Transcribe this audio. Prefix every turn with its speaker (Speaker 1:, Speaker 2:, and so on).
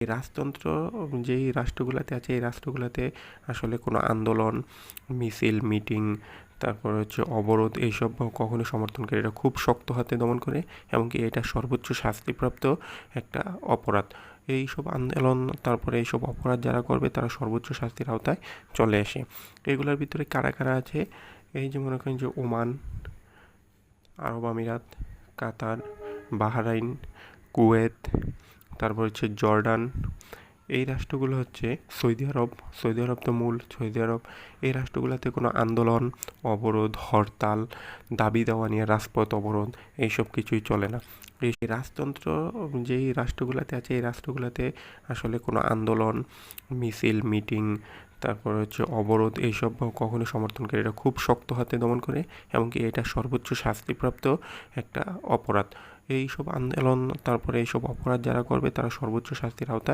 Speaker 1: এই রাজতন্ত্র যেই রাষ্ট্রগুলোতে আছে এই রাষ্ট্রগুলোতে আসলে কোনো আন্দোলন, মিছিল, মিটিং, তারপর হচ্ছে অবরোধ এইসব কখনো সমর্থন করে, এটা খুব শক্ত হাতে দমন করে। এমনকি এটা সর্বোচ্চ শাস্তিপ্রাপ্ত একটা অপরাধ। এইসব আন্দোলন, তারপরে এইসব অপরাধ যারা করবে তারা সর্বোচ্চ শাস্তির আওতায় চলে আসে। এগুলোর ভিতরে কারা কারা আছে, এই যে মনে করেন যে ওমান, আরব আমিরাত, কাতার, বাহরাইন, কুয়েত, তারপর হচ্ছে জর্ডান। এই রাষ্ট্রগুলো হচ্ছে সৌদি আরব। সৌদি আরব তো মূল, সৌদি আরব। এই রাষ্ট্রগুলোতে কোনো আন্দোলন, অবরোধ, হরতাল, দাবি দেওয়া নিয়ে রাজপথ অবরোধ এইসব কিছুই চলে না। এই রাজতন্ত্র যেই রাষ্ট্রগুলোতে আছে এই রাষ্ট্রগুলোতে আসলে কোনো আন্দোলন, মিছিল, মিটিং, তারপর হচ্ছে অবরোধ এইসব কখনো সমর্থন করে, এটা খুব শক্ত হাতে দমন করে। এমনকি এটা সর্বোচ্চ শাস্তিপ্রাপ্ত একটা অপরাধ। এইসব আন্দোলন, তারপরে এইসব অপরাধ যারা করবে তারা সর্বোচ্চ শাস্তির আওতায়